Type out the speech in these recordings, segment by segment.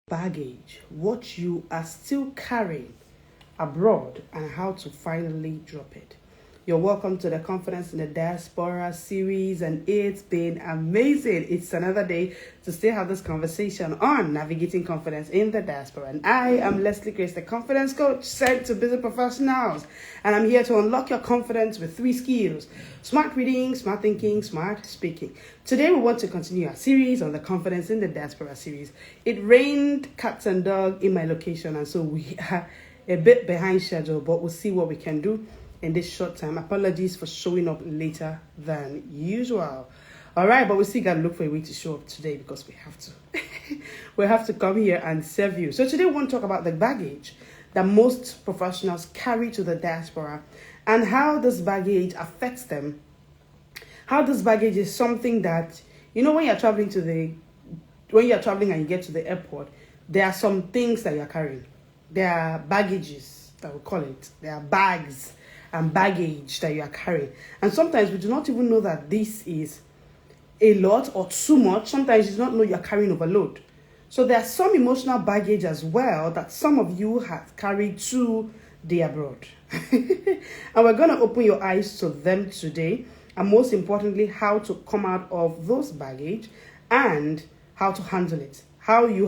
baggage, what you are still carrying abroad, and how to finally drop it. You're welcome to the Confidence in the Diaspora series, and it's been amazing. It's another day to still have this conversation on navigating confidence in the diaspora. And I am Leslie Grace, the confidence coach sent to busy professionals. And I'm here to unlock your confidence with 3 skills: smart reading, smart thinking, smart speaking. Today we want to continue our series on the Confidence in the Diaspora series. It rained cats and dogs in my location, and so we are a bit behind schedule, but we'll see what we can do in this short time. Apologies for showing up later than usual. All right, but we still gotta look for a way to show up today because we have to. We have to come here and serve you. So today we want to talk about the baggage that most professionals carry to the diaspora and how this baggage affects them. How this baggage is something that, when you're traveling and you get to the airport, there are some things that you're carrying. There are baggages, that we call it. There are bags and baggage that you are carrying. And sometimes we do not even know that this is a lot or too much. Sometimes you do not know you're carrying overload. So there's some emotional baggage as well that some of you have carried to the abroad. And we're going to open your eyes to them today. And most importantly, how to come out of those baggage and how to handle it. How you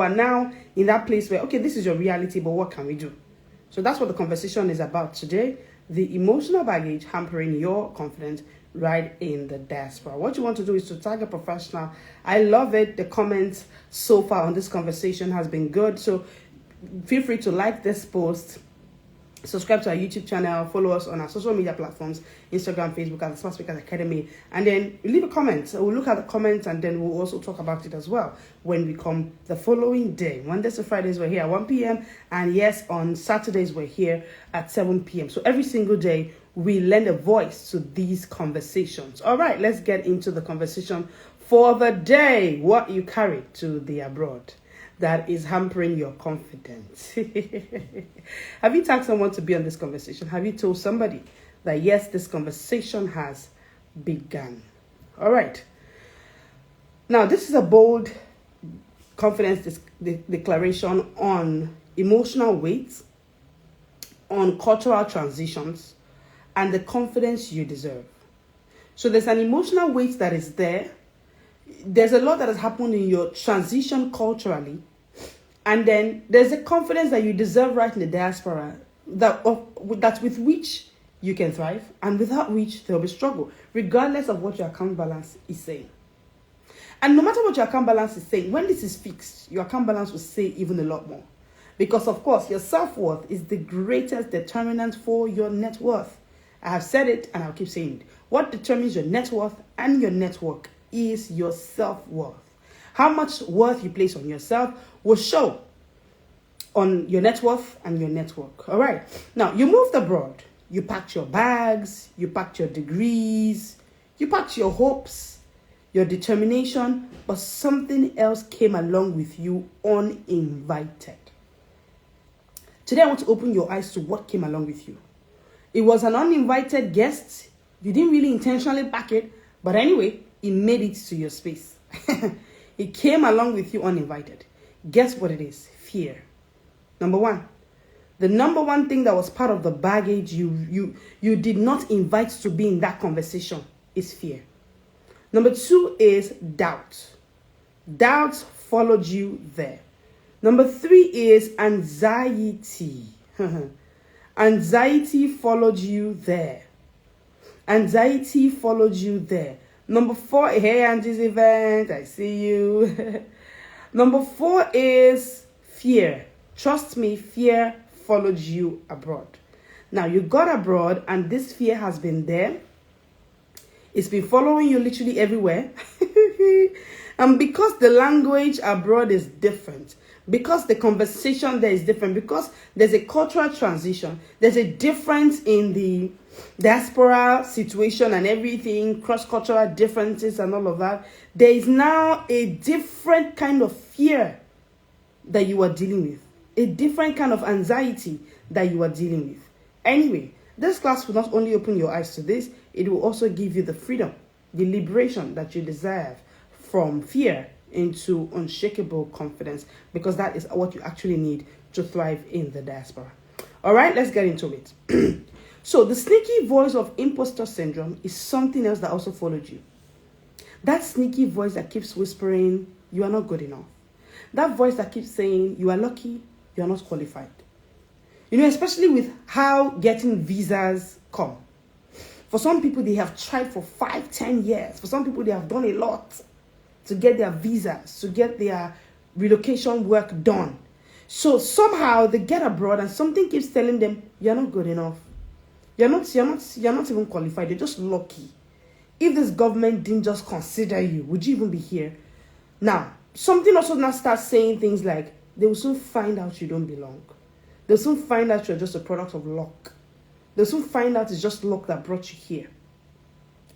are now in that place where, okay, this is your reality, but what can we do? So that's what the conversation is about today. The emotional baggage hampering your confidence right in the diaspora. What you want to do is to tag a professional. I love it. The comments so far on this conversation has been good. So feel free to like this post, subscribe to our YouTube channel, follow us on our social media platforms, Instagram, Facebook, at the Smart Speakers Academy, and then leave a comment. So we'll look at the comments and then we'll also talk about it as well when we come the following day. Mondays to Fridays, we're here at 1 p.m. And yes, on Saturdays, we're here at 7 p.m. So every single day, we lend a voice to these conversations. All right, let's get into the conversation for the day. What you carry to the abroad that is hampering your confidence. Have you tagged someone to be on this conversation? Have you told somebody that yes, this conversation has begun? All right. Now, this is a bold confidence declaration on emotional weight, on cultural transitions, and the confidence you deserve. So there's an emotional weight that is there. There's a lot that has happened in your transition culturally. And then there's a confidence that you deserve right in the diaspora that with which you can thrive and without which there will be struggle, regardless of what your account balance is saying. And no matter what your account balance is saying, when this is fixed, your account balance will say even a lot more. Because, of course, your self-worth is the greatest determinant for your net worth. I have said it and I'll keep saying it. What determines your net worth and your network is your self-worth. How much worth you place on yourself will show on your net worth and your network. All right. Now, you moved abroad. You packed your bags. You packed your degrees. You packed your hopes, your determination. But something else came along with you uninvited. Today, I want to open your eyes to what came along with you. It was an uninvited guest. You didn't really intentionally pack it. But anyway, it made it to your space. It came along with you uninvited. Guess what it is? Fear. Number one. The number one thing that was part of the baggage you did not invite to be in that conversation is fear. Number 2 is doubt. Doubt followed you there. Number 3 is anxiety. Anxiety followed you there. Anxiety followed you there. Number 4, hey, Angie's event, I see you. Number 4 is fear. Trust me, fear followed you abroad. Now, you got abroad and this fear has been there. It's been following you literally everywhere. And because the language abroad is different, because the conversation there is different, because there's a cultural transition, there's a difference in the diaspora situation and everything, cross-cultural differences and all of that, there is now a different kind of fear that you are dealing with, a different kind of anxiety that you are dealing with. Anyway, this class will not only open your eyes to this, it will also give you the freedom, the liberation that you deserve from fear into unshakable confidence, because that is what you actually need to thrive in the diaspora. All right, let's get into it. So the sneaky voice of imposter syndrome is something else that also followed you. That sneaky voice that keeps whispering, you are not good enough. That voice that keeps saying, you are lucky, you are not qualified. Especially with how getting visas come. For some people, they have tried for 5-10 years. For some people, they have done a lot to get their visas, to get their relocation work done. So somehow they get abroad and something keeps telling them, you're not good enough. You're not even qualified. You're just lucky. If this government didn't just consider you, would you even be here? Now, something also now starts saying things like, they will soon find out you don't belong. They'll soon find out you're just a product of luck. They'll soon find out it's just luck that brought you here.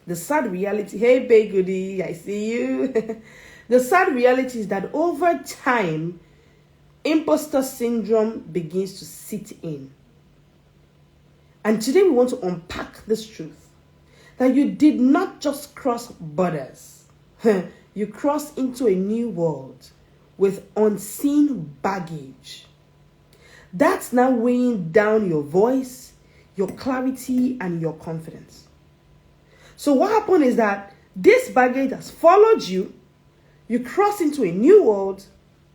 The sad reality, hey, Bay Goody, I see you. The sad reality is that over time, imposter syndrome begins to sit in. And today we want to unpack this truth. That you did not just cross borders. You crossed into a new world with unseen baggage. That's now weighing down your voice, your clarity, and your confidence. So what happened is that this baggage has followed you. You cross into a new world.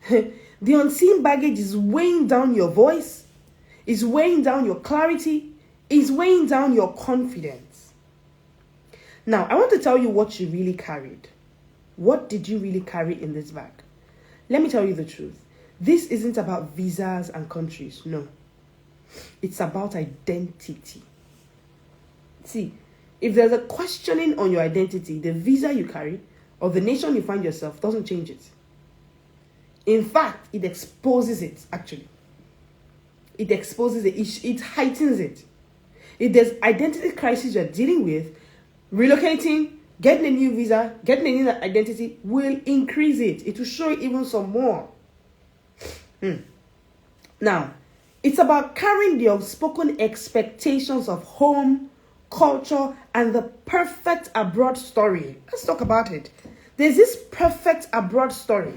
The unseen baggage is weighing down your voice, is weighing down your clarity, is weighing down your confidence. Now, I want to tell you what you really carried. What did you really carry in this bag? Let me tell you the truth. This isn't about visas and countries, no. It's about identity. See, if there's a questioning on your identity, the visa you carry or the nation you find yourself doesn't change it. In fact, it exposes it, actually. It exposes it. It heightens it. If there's identity crisis you're dealing with, relocating, getting a new visa, getting a new identity will increase it. It will show it even some more. Now, it's about carrying the unspoken expectations of home, culture, and the perfect abroad story. Let's talk about it. There's this perfect abroad story.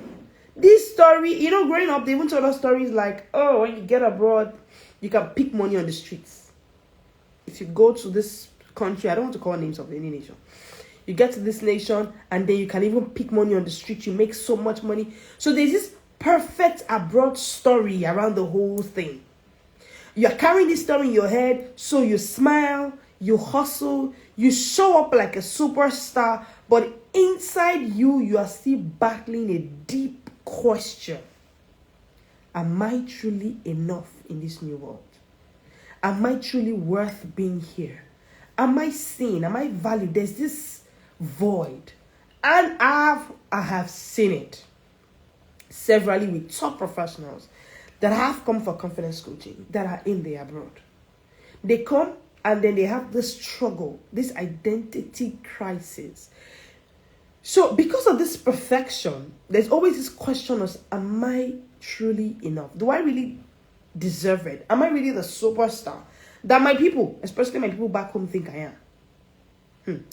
This story, growing up, they even told us stories like, oh, when you get abroad, you can pick money on the streets. If you go to this country, I don't want to call names of any nation. You get to this nation, and then you can even pick money on the street. You make so much money. So there's this perfect abroad story around the whole thing. You're carrying this story in your head, so you smile, you hustle, you show up like a superstar, but inside you are still battling a deep question. Am I truly enough in this new world? Am I truly worth being here? Am I seen? Am I valued? There's this void. And I have seen it severally with top professionals that have come for confidence coaching that are in the abroad. They come and then they have this struggle, this identity crisis. So because of this perfection, there's always this question of, am I truly enough? Do I really deserve it? Am I really the superstar that my people, especially my people back home, think I am?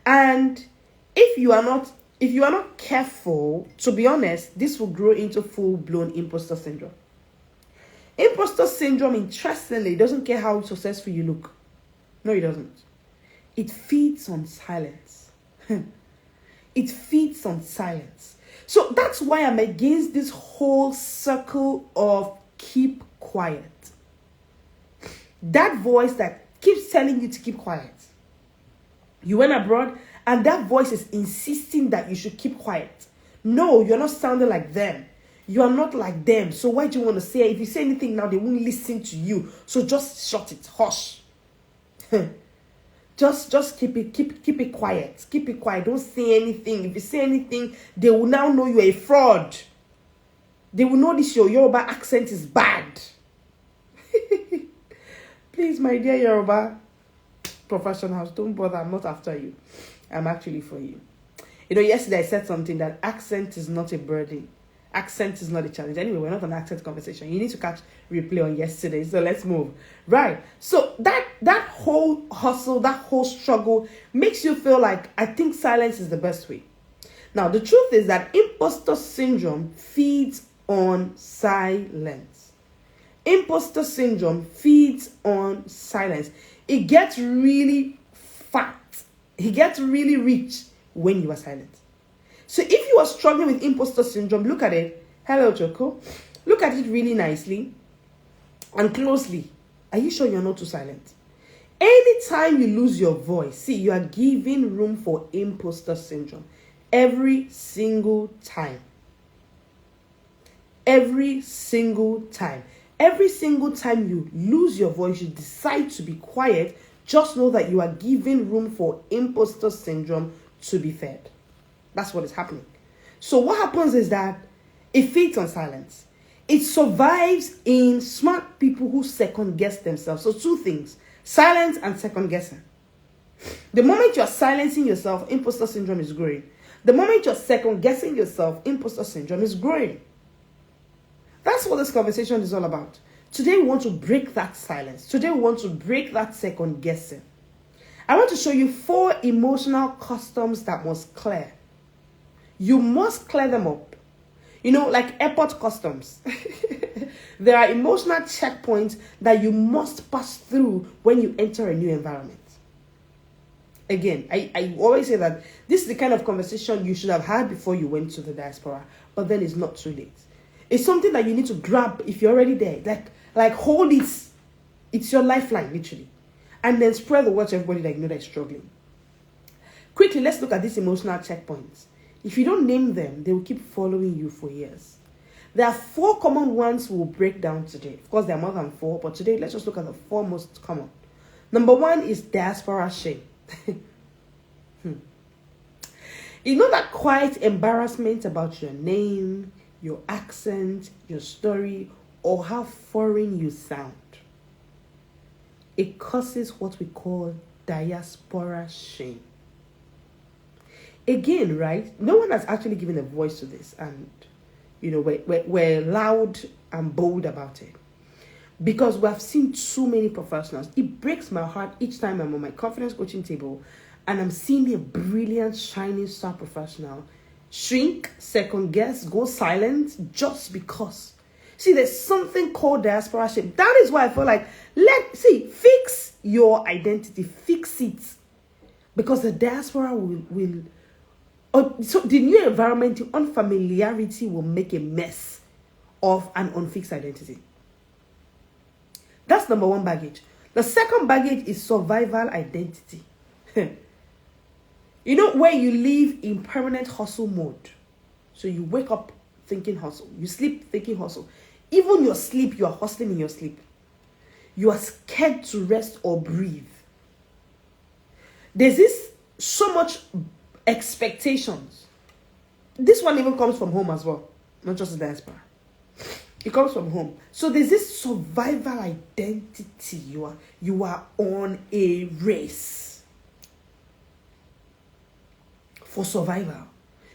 And if you are not careful, to be honest, this will grow into full-blown imposter syndrome. Imposter syndrome, interestingly, doesn't care how successful you look. No, it doesn't. It feeds on silence. It feeds on silence. So that's why I'm against this whole circle of keep quiet. That voice that keeps telling you to keep quiet. You went abroad and that voice is insisting that you should keep quiet. No, you're not sounding like them. You are not like them. So why do you want to say? If you say anything now, they won't listen to you. So just shut it. Hush. Just keep it quiet. Keep it quiet. Don't say anything. If you say anything, they will now know you're a fraud. They will know this your Yoruba accent is bad. Please, my dear Yoruba professionals, don't bother. I'm not after you. I'm actually for you. Yesterday I said something that accent is not a burden. Accent is not a challenge. Anyway, we're not on accent conversation. You need to catch replay on yesterday. So let's move. Right. So that whole hustle, that whole struggle makes you feel like, I think silence is the best way. Now, the truth is that imposter syndrome feeds on silence. Imposter syndrome feeds on silence. It gets really fat. It gets really rich when you are silent. So if you are struggling with imposter syndrome, look at it. Hello, Choco. Look at it really nicely and closely. Are you sure you're not too silent? Anytime you lose your voice, see, you are giving room for imposter syndrome. Every single time. Every single time. Every single time you lose your voice, you decide to be quiet, just know that you are giving room for imposter syndrome to be fed. That's what is happening. So what happens is that it feeds on silence. It survives in smart people who second guess themselves. So two things, silence and second guessing. The moment you're silencing yourself, imposter syndrome is growing. The moment you're second guessing yourself, imposter syndrome is growing. That's what this conversation is all about. Today we want to break that silence. Today we want to break that second guessing. I want to show you 4 emotional customs that must clear. You must clear them up. You know, like airport customs. There are emotional checkpoints that you must pass through when you enter a new environment. Again, I always say that this is the kind of conversation you should have had before you went to the diaspora, but then it's not too late. It's something that you need to grab if you're already there. Like hold it. It's your lifeline, literally. And then spread the word to everybody that you know that is struggling. Quickly, let's look at these emotional checkpoints. If you don't name them, they will keep following you for years. There are 4 common ones we'll break down today. Of course, there are more than 4, but today let's just look at the 4 most common. Number 1 is diaspora shame. You know that quiet embarrassment about your name, your accent, your story, or how foreign you sound. It causes what we call diaspora shame. Again, right? No one has actually given a voice to this, and you know, we're loud and bold about it. Because we have seen too many professionals. It breaks my heart each time I'm on my confidence coaching table and I'm seeing a brilliant, shining star professional shrink, second guess, go silent just because. See, there's something called diaspora shame. That is why I feel like, fix your identity, fix it. Because the diaspora will so the new environment, the unfamiliarity will make a mess of an unfixed identity. That's number 1 baggage. The second baggage is survival identity. You know, where you live in permanent hustle mode. So you wake up thinking hustle. You sleep thinking hustle. Even your sleep, you are hustling in your sleep. You are scared to rest or breathe. There's this so much expectations. This one even comes from home as well, not just the diaspora. It comes from home. So there's this survival identity. You are on a race for survival.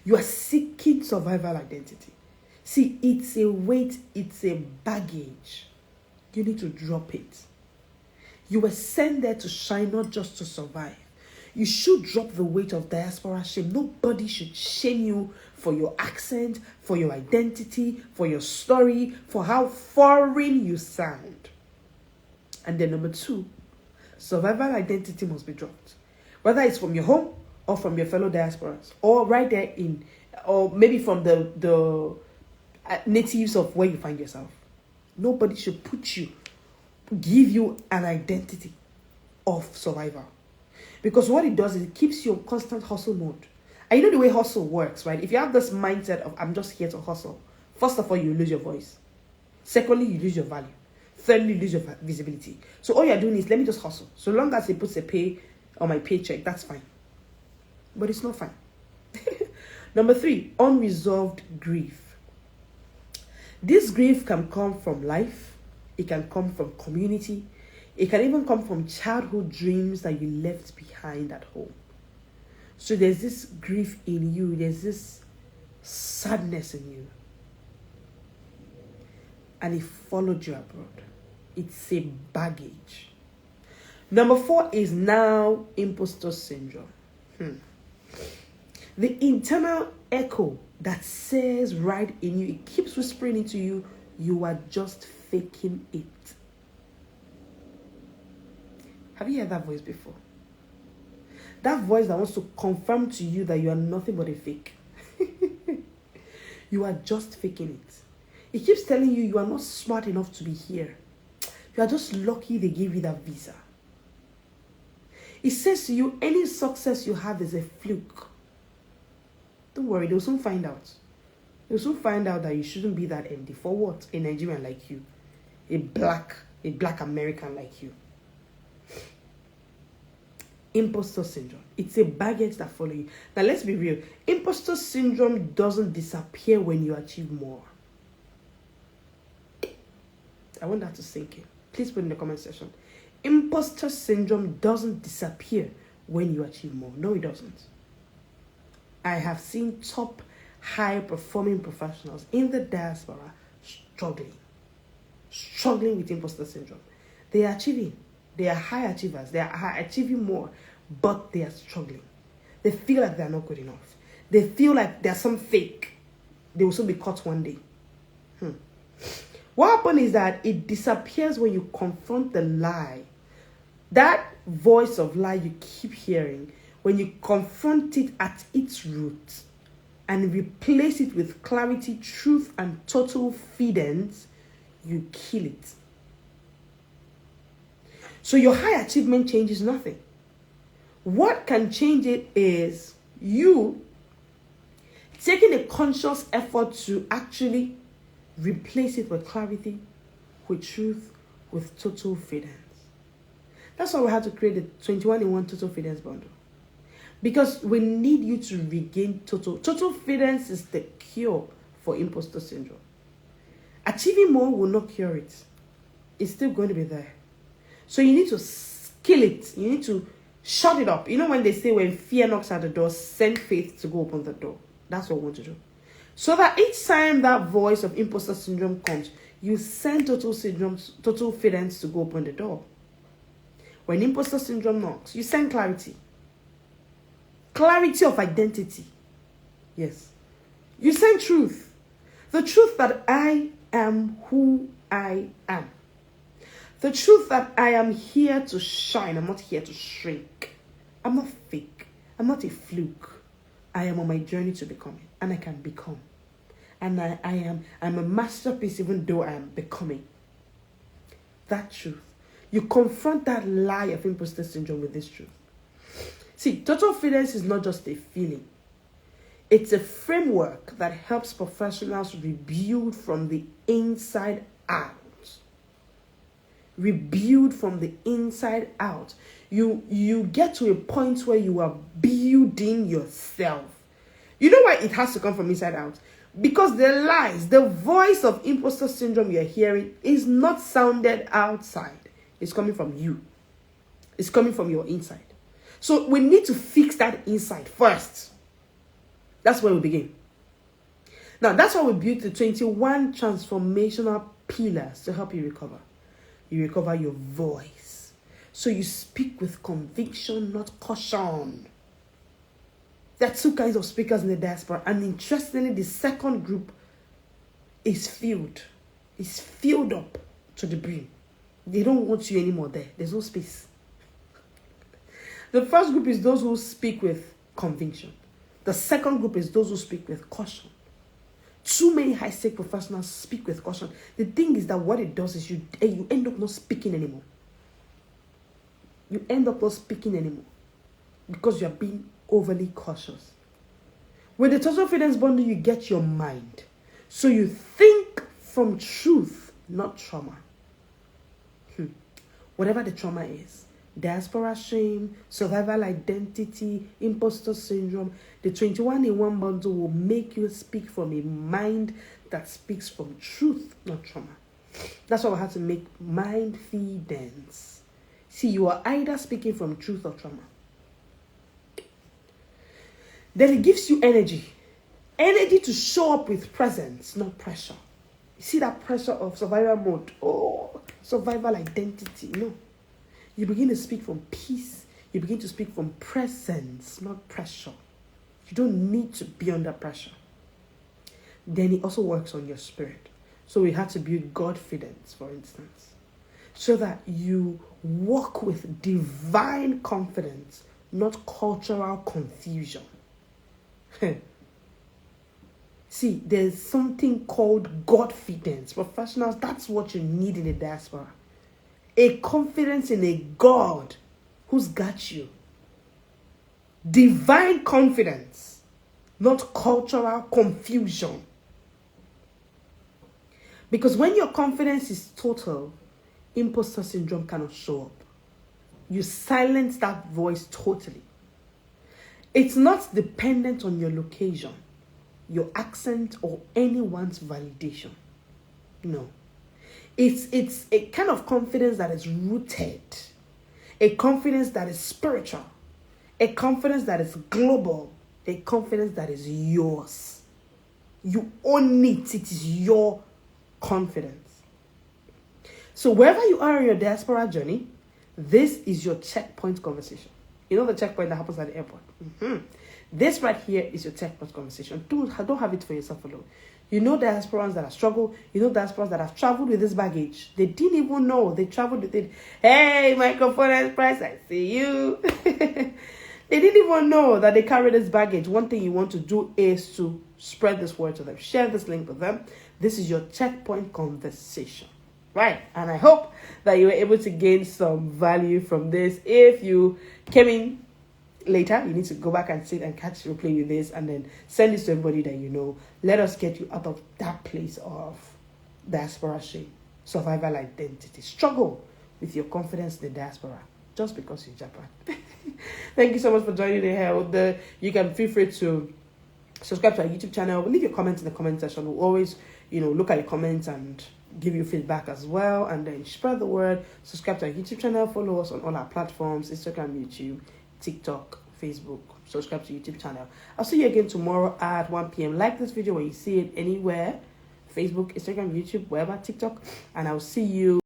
You are seeking survival identity. See, it's a weight, it's a baggage. You need to drop it. You were sent there to shine, not just to survive. You should drop the weight of diaspora shame. Nobody should shame you for your accent, for your identity, for your story, for how foreign you sound. And then number 2, survival identity must be dropped. Whether it's from your home or from your fellow diasporas, or right there or maybe from the natives of where you find yourself. Nobody should give you an identity of survival. Because what it does is it keeps you in constant hustle mode. And you know the way hustle works, right? If you have this mindset of, I'm just here to hustle, first of all, you lose your voice. Secondly, you lose your value. Thirdly, you lose your visibility. So all you're doing is, let me just hustle. So long as it puts a pay on my paycheck, that's fine. But it's not fine. Number 3, unresolved grief. This grief can come from life. It can come from community. It can even come from childhood dreams that you left behind at home. So there's this grief in you. There's this sadness in you. And it followed you abroad. It's a baggage. Number 4 is now imposter syndrome. The internal echo that says right in you, it keeps whispering into you, you are just faking it. Have you heard that voice before? That voice that wants to confirm to you that you are nothing but a fake. You are just faking it. It keeps telling you you are not smart enough to be here. You are just lucky they gave you that visa. It says to you, any success you have is a fluke. Don't worry, they'll soon find out. They'll soon find out that you shouldn't be that empty. For what? A Nigerian like you. A black American like you. Imposter syndrome. It's a baggage that follows you. Now let's be real. Imposter syndrome doesn't disappear when you achieve more. I want that to sink in. Please put in the comment section. Imposter syndrome doesn't disappear when you achieve more. No, it doesn't. I have seen top high-performing professionals in the diaspora struggling with imposter syndrome. They are achieving. They are high achievers. They are achieving more, but they are struggling. They feel like they are not good enough. They feel like they are some fake. They will soon be caught one day. What happens is that it disappears when you confront the lie. That voice of lie you keep hearing, when you confront it at its root and replace it with clarity, truth, and total confidence, you kill it. So your high achievement changes nothing. What can change it is you taking a conscious effort to actually replace it with clarity, with truth, with total confidence. That's why we had to create the 21-in-1 total confidence bundle. Because we need you to regain total confidence is the cure for imposter syndrome. Achieving more will not cure it. It's still going to be there. So you need to kill it. You need to shut it up. You know when they say when fear knocks at the door, send faith to go open the door. That's what we want to do. So that each time that voice of imposter syndrome comes, you send total confidence to go open the door. When imposter syndrome knocks, you send clarity. Clarity of identity. Yes. You send truth. The truth that I am who I am. The truth that I am here to shine. I'm not here to shrink. I'm not fake. I'm not a fluke. I am on my journey to becoming. And I can become. And I'm a masterpiece even though I am becoming. That truth. You confront that lie of imposter syndrome with this truth. See, total confidence is not just a feeling. It's a framework that helps professionals rebuild from the inside out. Rebuild from the inside out. You get to a point where you are building yourself. You know why it has to come from inside out? Because the lies, the voice of imposter syndrome you're hearing is not sounded outside. It's coming from you. It's coming from your inside. So we need to fix that inside first. That's where we begin. Now, that's why we built the 21 transformational pillars to help you recover. You recover your voice. So you speak with conviction, not caution. There are two kinds of speakers in the diaspora. And interestingly, the second group is filled. It's filled up to the brim. They don't want you anymore there. There's no space. The first group is those who speak with conviction. The second group is those who speak with caution. Too many high-stake professionals speak with caution. The thing is that what it does is you end up not speaking anymore. You end up not speaking anymore because you are being overly cautious. With the total confidence bundle, you get your mind. So you think from truth, not trauma. Whatever the trauma is. Diaspora shame, survival identity, imposter syndrome. The 21-in-1 bundle will make you speak from a mind that speaks from truth, not trauma. That's why we have to make mind confidence. See, you are either speaking from truth or trauma. Then it gives you energy. Energy to show up with presence, not pressure. You see that pressure of survival mode? Oh, survival identity. No. You begin to speak from peace. You begin to speak from presence, not pressure. You don't need to be under pressure. Then it also works on your spirit. So we had to build Godfidence, for instance, so that you walk with divine confidence, not cultural confusion. See, there's something called Godfidence. Professionals, that's what you need in the diaspora. A confidence in a God who's got you. Divine confidence, not cultural confusion. Because when your confidence is total, imposter syndrome cannot show up. You silence that voice totally. It's not dependent on your location, your accent, or anyone's validation. No. It's a kind of confidence that is rooted, a confidence that is spiritual, a confidence that is global, a confidence that is yours. You own it. It is your confidence. So wherever you are in your diaspora journey, this is your checkpoint conversation. You know the checkpoint that happens at the airport? This right here is your checkpoint conversation. Don't have it for yourself alone. You know diasporans that have struggled. You know diasporans that have traveled with this baggage. They didn't even know. They traveled with it. Hey, Microphone Express, I see you. They didn't even know that they carry this baggage. One thing you want to do is to spread this word to them. Share this link with them. This is your checkpoint conversation. Right? And I hope that you were able to gain some value from this. If you came in later, you need to go back and sit and catch replay with this and then send this to everybody that you know. Let us get you out of that place of diaspora shame, survival identity, struggle with your confidence in the diaspora just because you're Japan. Thank you so much for joining the hell. You can feel free to subscribe to our YouTube channel. Leave your comments in the comment section. We'll always, look at your comments and give you feedback as well. And then spread the word. Subscribe to our YouTube channel. Follow us on all our platforms: Instagram, YouTube, TikTok, Facebook. Subscribe to YouTube channel. I'll see you again tomorrow at 1 p.m. Like this video when you see it anywhere: Facebook, Instagram, YouTube, wherever, TikTok. And I'll see you